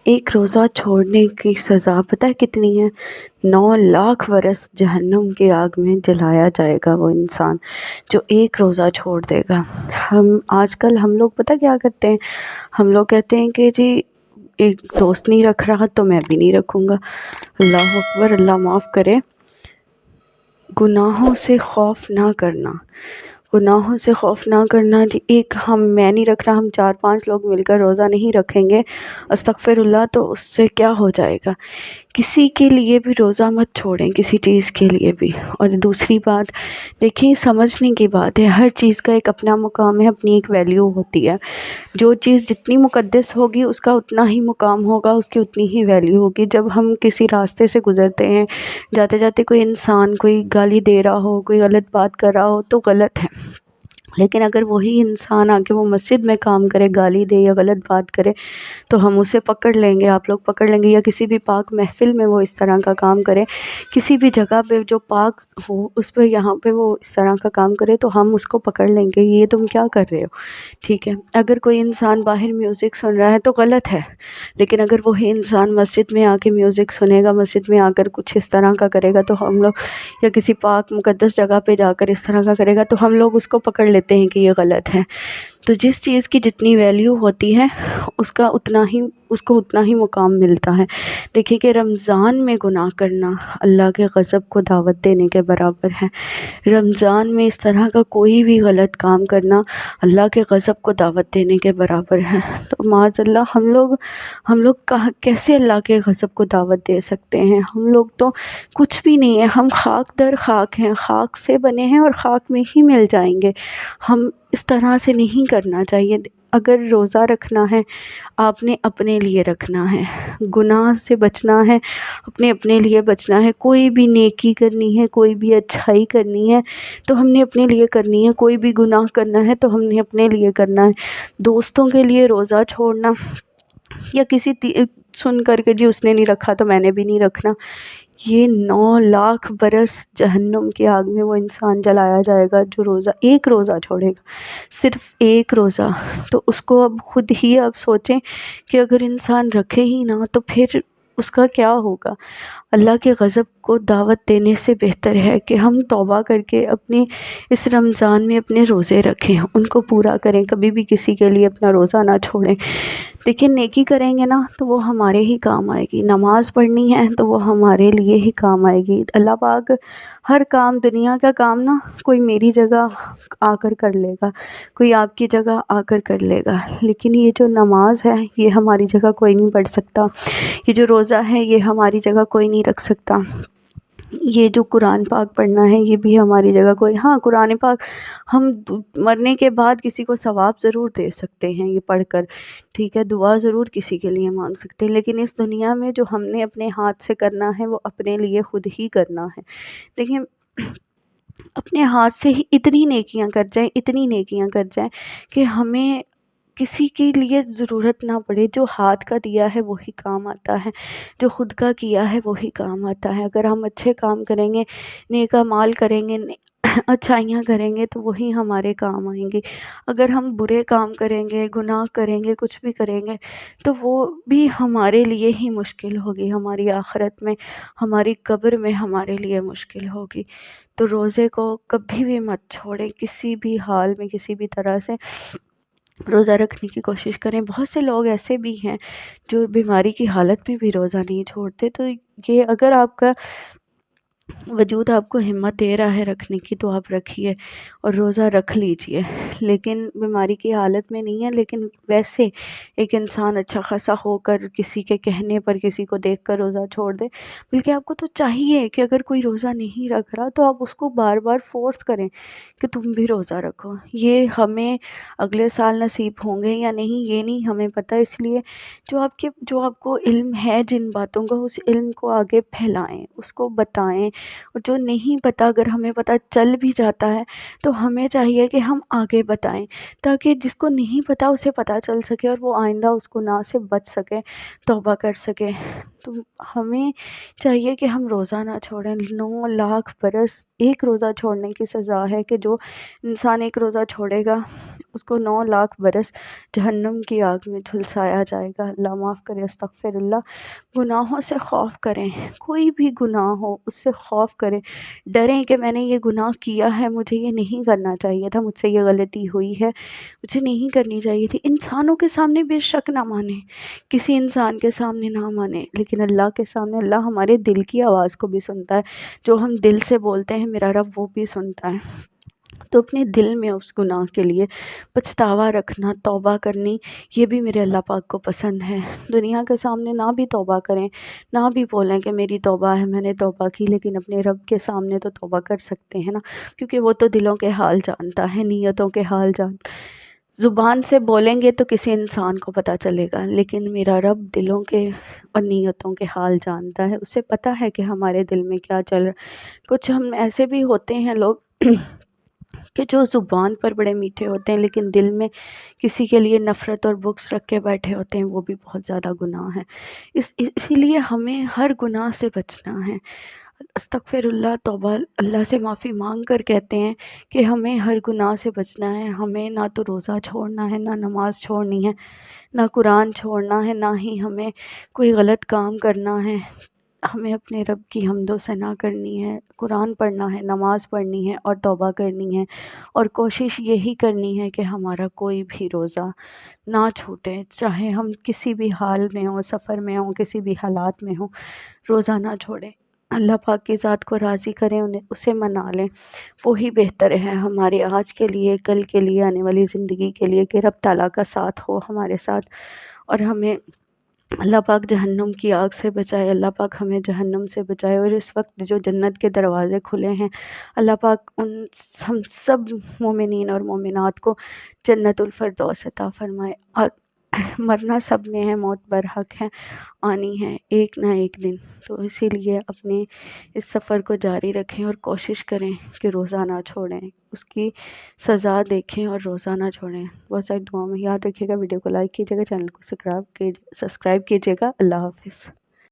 ایک روزہ چھوڑنے کی سزا پتہ ہے کتنی ہے؟ 9 لاکھ برس جہنم کی آگ میں جلایا جائے گا وہ انسان جو ایک روزہ چھوڑ دے گا۔ آج کل ہم لوگ پتہ کیا کرتے ہیں؟ ہم لوگ کہتے ہیں کہ جی ایک دوست نہیں رکھ رہا تو میں بھی نہیں رکھوں گا۔ اللہ اکبر، اللہ معاف کرے۔ گناہوں سے خوف نہ کرنا، گناہوں سے خوف نہ کرنا جی، میں نہیں رکھ رہا، ہم 4-5 لوگ مل کر روزہ نہیں رکھیں گے، استغفر اللہ، تو اس سے کیا ہو جائے گا؟ کسی کے لیے بھی روزہ مت چھوڑیں، کسی چیز کے لیے بھی۔ اور دوسری بات دیکھیں، سمجھنے کی بات ہے، ہر چیز کا ایک اپنا مقام ہے، اپنی ایک ویلیو ہوتی ہے۔ جو چیز جتنی مقدس ہوگی اس کا اتنا ہی مقام ہوگا، اس کی اتنی ہی ویلیو ہوگی۔ جب ہم کسی راستے سے گزرتے ہیں، جاتے جاتے کوئی انسان کوئی گالی دے رہا ہو، کوئی غلط بات کر رہا ہو تو غلط ہے، لیکن اگر وہی انسان آ کے وہ مسجد میں کام کرے، گالی دے یا غلط بات کرے تو ہم اسے پکڑ لیں گے، آپ لوگ پکڑ لیں گے، یا کسی بھی پاک محفل میں وہ اس طرح کا کام کرے، کسی بھی جگہ پہ جو پاک ہو اس پہ یہاں پہ وہ اس طرح کا کام کرے تو ہم اس کو پکڑ لیں گے، یہ تم کیا کر رہے ہو؟ ٹھیک ہے، اگر کوئی انسان باہر میوزک سن رہا ہے تو غلط ہے، لیکن اگر وہی انسان مسجد میں آ کے میوزک سنے گا، مسجد میں آ کر کچھ اس طرح کا کرے گا تو ہم لوگ، یا کسی پاک مقدس جگہ پہ جا کر اس طرح کا کرے گا تو ہم لوگ اس کو پکڑ لیتے ہیں کہ یہ غلط ہے۔ تو جس چیز کی جتنی ویلیو ہوتی ہے اس کو اتنا ہی مقام ملتا ہے۔ دیکھیے کہ رمضان میں گناہ کرنا اللہ کے غضب کو دعوت دینے کے برابر ہے۔ رمضان میں اس طرح کا کوئی بھی غلط کام کرنا اللہ کے غضب کو دعوت دینے کے برابر ہے۔ تو معاذ اللہ ہم لوگ کیسے اللہ کے غضب کو دعوت دے سکتے ہیں؟ ہم لوگ تو کچھ بھی نہیں ہے، ہم خاک در خاک ہیں، خاک سے بنے ہیں اور خاک میں ہی مل جائیں گے۔ ہم اس طرح سے نہیں کرنا چاہیے۔ اگر روزہ رکھنا ہے آپ نے اپنے لیے رکھنا ہے، گناہ سے بچنا ہے اپنے لیے بچنا ہے، کوئی بھی نیکی کرنی ہے، کوئی بھی اچھائی کرنی ہے تو ہم نے اپنے لیے کرنی ہے، کوئی بھی گناہ کرنا ہے تو ہم نے اپنے لیے کرنا ہے۔ دوستوں کے لیے روزہ چھوڑنا یا کسی سن کر کے جی اس نے نہیں رکھا تو میں نے بھی نہیں رکھنا، یہ 9 لاکھ برس جہنم کی آگ میں وہ انسان جلایا جائے گا جو ایک روزہ چھوڑے گا، صرف ایک روزہ۔ تو اس کو اب خود ہی آپ سوچیں کہ اگر انسان رکھے ہی نہ تو پھر اس کا کیا ہوگا؟ اللہ کے غضب کو دعوت دینے سے بہتر ہے کہ ہم توبہ کر کے اپنے اس رمضان میں اپنے روزے رکھیں، ان کو پورا کریں، کبھی بھی کسی کے لیے اپنا روزہ نہ چھوڑیں۔ لیکن نیکی کریں گے نا تو وہ ہمارے ہی کام آئے گی، نماز پڑھنی ہے تو وہ ہمارے لیے ہی کام آئے گی۔ اللہ پاک ہر کام، دنیا کا کام نا کوئی میری جگہ آ کر کر لے گا، کوئی آپ کی جگہ آ کر کر لے گا، لیکن یہ جو نماز ہے یہ ہماری جگہ کوئی نہیں پڑھ سکتا، یہ جو روزہ ہے یہ ہماری جگہ کوئی نہیں رکھ سکتا، یہ جو قرآن پاک پڑھنا ہے یہ بھی ہماری جگہ کوئی، ہاں قرآن پاک ہم مرنے کے بعد کسی کو ثواب ضرور دے سکتے ہیں یہ پڑھ کر، ٹھیک ہے، دعا ضرور کسی کے لیے مانگ سکتے ہیں، لیکن اس دنیا میں جو ہم نے اپنے ہاتھ سے کرنا ہے وہ اپنے لیے خود ہی کرنا ہے۔ دیکھیں، اپنے ہاتھ سے ہی اتنی نیکیاں کر جائیں کہ ہمیں کسی کے لیے ضرورت نہ پڑے، جو ہاتھ کا دیا ہے وہی کام آتا ہے، جو خود کا کیا ہے وہی کام آتا ہے۔ اگر ہم اچھے کام کریں گے، نیک اعمال کریں گے، اچھائیاں کریں گے تو وہی ہمارے کام آئیں گی۔ اگر ہم برے کام کریں گے، گناہ کریں گے، کچھ بھی کریں گے تو وہ بھی ہمارے لیے ہی مشکل ہوگی، ہماری آخرت میں، ہماری قبر میں ہمارے لیے مشکل ہوگی۔ تو روزے کو کبھی بھی مت چھوڑیں، کسی بھی حال میں، کسی بھی طرح سے روزہ رکھنے کی کوشش کریں۔ بہت سے لوگ ایسے بھی ہیں جو بیماری کی حالت میں بھی روزہ نہیں چھوڑتے، تو یہ اگر آپ کا وجود آپ کو ہمت دے رہا ہے رکھنے کی تو آپ رکھیے اور روزہ رکھ لیجئے، لیکن بیماری کی حالت میں نہیں ہے، لیکن ویسے ایک انسان اچھا خاصا ہو کر کسی کے کہنے پر، کسی کو دیکھ کر روزہ چھوڑ دے، بلکہ آپ کو تو چاہیے کہ اگر کوئی روزہ نہیں رکھ رہا تو آپ اس کو بار بار فورس کریں کہ تم بھی روزہ رکھو۔ یہ ہمیں اگلے سال نصیب ہوں گے یا نہیں یہ نہیں ہمیں پتہ، اس لیے جو آپ کو علم ہے جن باتوں کا، اس علم کو آگے پھیلائیں، اس کو بتائیں، اور جو نہیں پتہ اگر ہمیں پتہ چل بھی جاتا ہے تو ہمیں چاہیے کہ ہم آگے بتائیں تاکہ جس کو نہیں پتہ اسے پتہ چل سکے اور وہ آئندہ اس گناہ سے بچ سکے، توبہ کر سکے۔ تو ہمیں چاہیے کہ ہم روزہ نہ چھوڑیں۔ 9 لاکھ برس ایک روزہ چھوڑنے کی سزا ہے کہ جو انسان ایک روزہ چھوڑے گا اس کو 9 لاکھ برس جہنم کی آگ میں جھلسایا جائے گا۔ اللہ معاف کرے، استغفر اللہ۔ گناہوں سے خوف کریں، کوئی بھی گناہ ہو اس سے خوف کریں، ڈریں کہ میں نے یہ گناہ کیا ہے، مجھے یہ نہیں کرنا چاہیے تھا، مجھ سے یہ غلطی ہوئی ہے، مجھے نہیں کرنی چاہیے تھی۔ انسانوں کے سامنے بے شک نہ مانیں، کسی انسان کے سامنے نہ مانیں، لیکن اللہ کے سامنے اللہ ہمارے دل کی آواز کو بھی سنتا ہے، جو ہم دل سے بولتے ہیں میرا رب وہ بھی سنتا ہے۔ تو اپنے دل میں اس گناہ کے لیے پچھتاوا رکھنا، توبہ کرنی، یہ بھی میرے اللہ پاک کو پسند ہے۔ دنیا کے سامنے نہ بھی توبہ کریں، نہ بھی بولیں کہ میری توبہ ہے، میں نے توبہ کی، لیکن اپنے رب کے سامنے تو توبہ کر سکتے ہیں نا، کیونکہ وہ تو دلوں کے حال جانتا ہے، نیتوں کے حال جانتا ہے۔ زبان سے بولیں گے تو کسی انسان کو پتہ چلے گا، لیکن میرا رب دلوں کے اور نیتوں کے حال جانتا ہے، اسے پتہ ہے کہ ہمارے دل میں کیا چل رہا ہے۔ کچھ ہم ایسے بھی ہوتے ہیں لوگ کہ جو زبان پر بڑے میٹھے ہوتے ہیں لیکن دل میں کسی کے لیے نفرت اور بغض رکھ کے بیٹھے ہوتے ہیں، وہ بھی بہت زیادہ گناہ ہے۔ اسی لیے ہمیں ہر گناہ سے بچنا ہے۔ استغفر اللہ، توبہ اللہ سے معافی مانگ کر کہتے ہیں کہ ہمیں ہر گناہ سے بچنا ہے، ہمیں نہ تو روزہ چھوڑنا ہے، نہ نماز چھوڑنی ہے، نہ قرآن چھوڑنا ہے، نہ ہی ہمیں کوئی غلط کام کرنا ہے۔ ہمیں اپنے رب کی حمد و ثنا کرنی ہے، قرآن پڑھنا ہے، نماز پڑھنی ہے اور توبہ کرنی ہے، اور کوشش یہی کرنی ہے کہ ہمارا کوئی بھی روزہ نہ چھوٹے، چاہے ہم کسی بھی حال میں ہوں، سفر میں ہوں، کسی بھی حالات میں ہوں، روزہ نہ چھوڑیں۔ اللہ پاک کی ذات کو راضی کریں، انہیں اسے منا لیں، وہی بہتر ہے ہمارے آج کے لیے، کل کے لیے، آنے والی زندگی کے لیے، کہ رب تعالیٰ کا ساتھ ہو ہمارے ساتھ، اور ہمیں اللہ پاک جہنم کی آگ سے بچائے، اللہ پاک ہمیں جہنم سے بچائے، اور اس وقت جو جنت کے دروازے کھلے ہیں، اللہ پاک ہم سب مومنین اور مومنات کو جنت الفردوس عطا فرمائے۔ اور مرنا سب نے ہے، موت برحق ہے، آنی ہے ایک نہ ایک دن، تو اسی لیے اپنے اس سفر کو جاری رکھیں اور کوشش کریں کہ روزہ نہ چھوڑیں، اس کی سزا دیکھیں اور روزہ نہ چھوڑیں۔ بہت ساری دعاؤں میں یاد رکھیے گا، ویڈیو کو لائک کیجیے گا، چینل کو سبسکرائب کیجیے گا۔ اللہ حافظ۔